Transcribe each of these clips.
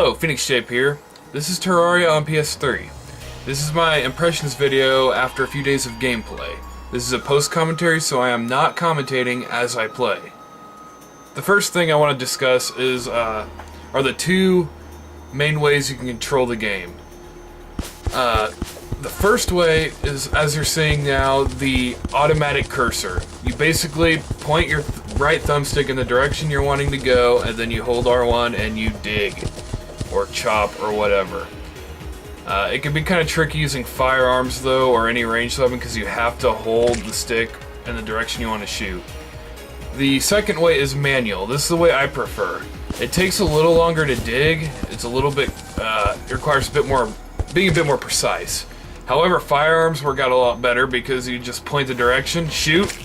Hello, PhoenixJape here. This is Terraria on PS3. This is my impressions video after a few days of gameplay. This is a post-commentary, so I am not commentating as I play. The first thing I want to discuss is are the two main ways you can control the game. The first way is, as you're seeing now, the automatic cursor. You basically point your right thumbstick in the direction you're wanting to go, and then you hold R1 and you dig, or chop, or whatever. It can be kind of tricky using firearms though, or any ranged weapon, because you have to hold the stick in the direction you want to shoot. The second way is manual. This is the way I prefer. It takes a little longer to dig. It's a little bit, it requires being a bit more precise. However, firearms work out a lot better because you just point the direction, shoot,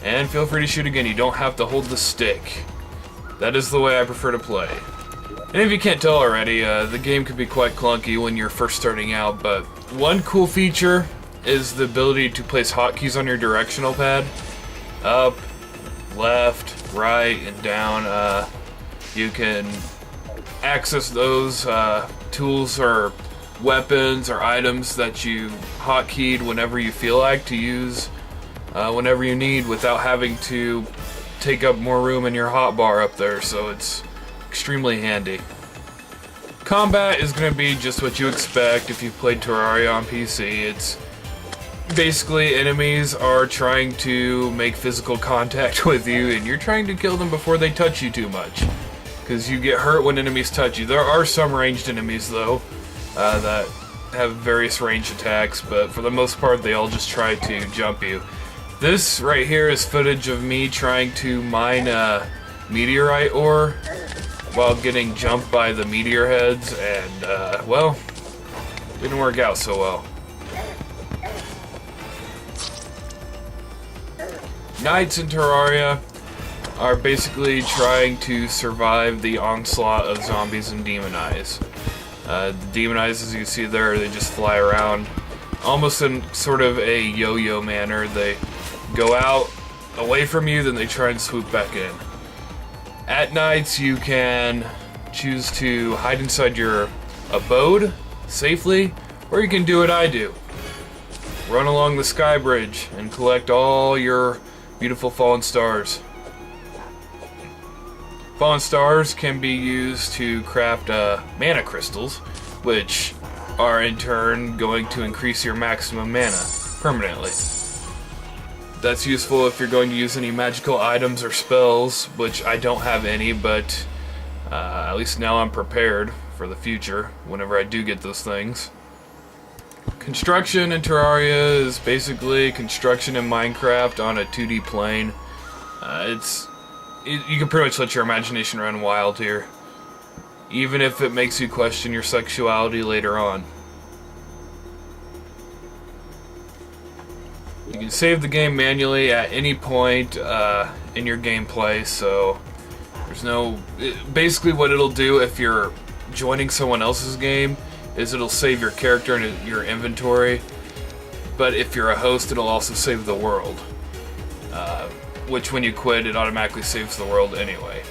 and feel free to shoot again. You don't have to hold the stick. That is the way I prefer to play. And if you can't tell already, the game can be quite clunky when you're first starting out, but one cool feature is the ability to place hotkeys on your directional pad. Up, left, right, and down. You can access those tools or weapons or items that you hotkeyed whenever you feel like to use whenever you need without having to take up more room in your hotbar up there, so it's extremely handy. Combat is going to be just what you expect if you've played Terraria on PC. It's basically enemies are trying to make physical contact with you and you're trying to kill them before they touch you too much, because you get hurt when enemies touch you. There are some ranged enemies though that have various range attacks, but for the most part they all just try to jump you. This right here is footage of me trying to mine meteorite ore while getting jumped by the meteor heads, and well, didn't work out so well. Knights in Terraria are basically trying to survive the onslaught of zombies and demon eyes. The demon eyes, as you can see there, they just fly around almost in sort of a yo-yo manner. They go out away from you, then they try and swoop back in. At nights you can choose to hide inside your abode safely, or you can do what I do. Run along the sky bridge and collect all your beautiful fallen stars. Fallen stars can be used to craft mana crystals, which are in turn going to increase your maximum mana permanently. That's useful if you're going to use any magical items or spells, which I don't have any, but at least now I'm prepared for the future whenever I do get those things. Construction in Terraria is basically construction in Minecraft on a 2D plane. You can pretty much let your imagination run wild here, even if it makes you question your sexuality later on. You can save the game manually at any point in your gameplay, so there's no... Basically what it'll do if you're joining someone else's game is it'll save your character in your inventory, but if you're a host it'll also save the world. Which when you quit, it automatically saves the world anyway.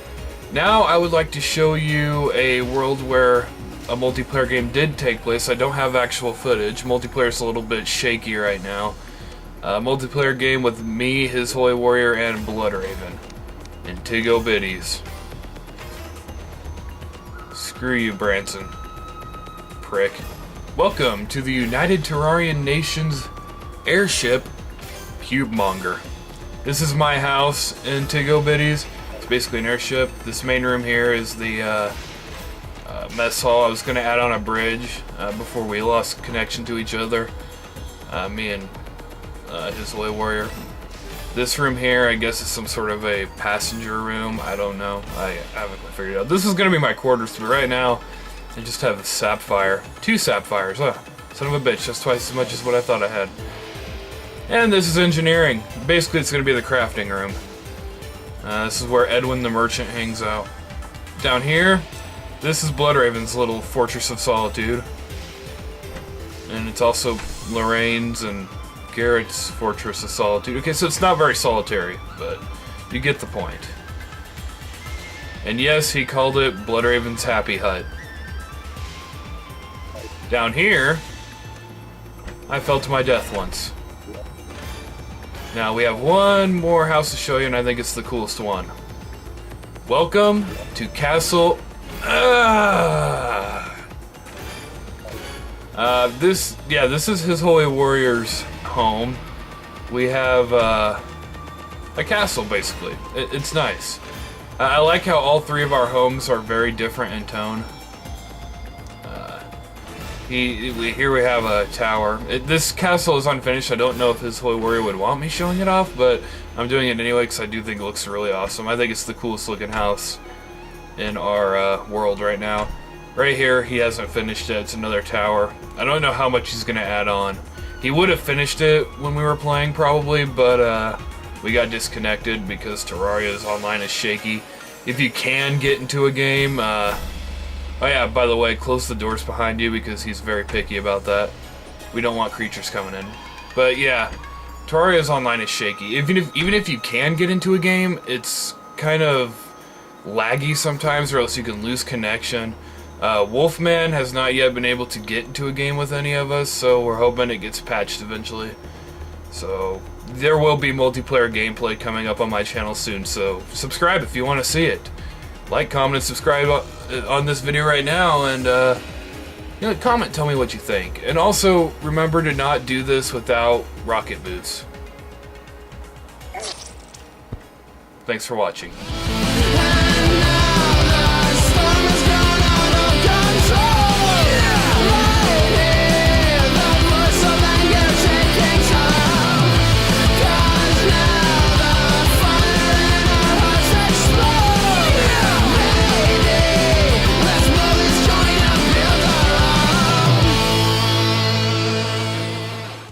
Now I would like to show you a world where a multiplayer game did take place. I don't have actual footage. Multiplayer is a little bit shaky right now. Multiplayer game with me, his holy warrior, and BloodRaven. And Tiggo Biddies. Screw you, Branson. Prick. Welcome to the United Terrarian Nations airship, Cubemonger. This is my house in Tiggo Biddies. It's basically an airship. This main room here is the mess hall. I was going to add on a bridge before we lost connection to each other. Me and his holy warrior. This room here, I guess, is some sort of a passenger room. I don't know. I haven't figured it out. This is going to be my quarters, but right now I just have a sapphire. 2 sapphires. Oh, son of a bitch. That's twice as much as what I thought I had. And this is engineering. Basically, it's going to be the crafting room. This is where Edwin the Merchant hangs out. Down here, this is BloodRaven's little Fortress of Solitude. And it's also Lorraine's and Garrett's Fortress of Solitude. Okay, so it's not very solitary, but you get the point. And yes, he called it BloodRaven's Happy Hut. Down here, I fell to my death once. Now we have one more house to show you, and I think it's the coolest one. Welcome to Castle... this is His Holy Warrior's home. We have a castle, basically. It's nice. I like how all three of our homes are very different in tone. Here we have a tower. This castle is unfinished. I don't know if His Holy Warrior would want me showing it off, but I'm doing it anyway because I do think it looks really awesome. I think it's the coolest looking house in our world right now. Right here, he hasn't finished it. It's another tower. I don't know how much he's going to add on. He would have finished it when we were playing, probably, but we got disconnected because Terraria's online is shaky. If you can get into a game... oh yeah, by the way, close the doors behind you because he's very picky about that. We don't want creatures coming in. But yeah, Terraria's online is shaky. Even if you can get into a game, it's kind of laggy sometimes, or else you can lose connection. Wolfman has not yet been able to get into a game with any of us, so we're hoping it gets patched eventually. So there will be multiplayer gameplay coming up on my channel soon, so subscribe if you want to see it. Like, comment, and subscribe on this video right now, and comment, tell me what you think. And also, remember to not do this without rocket boots. Thanks for watching.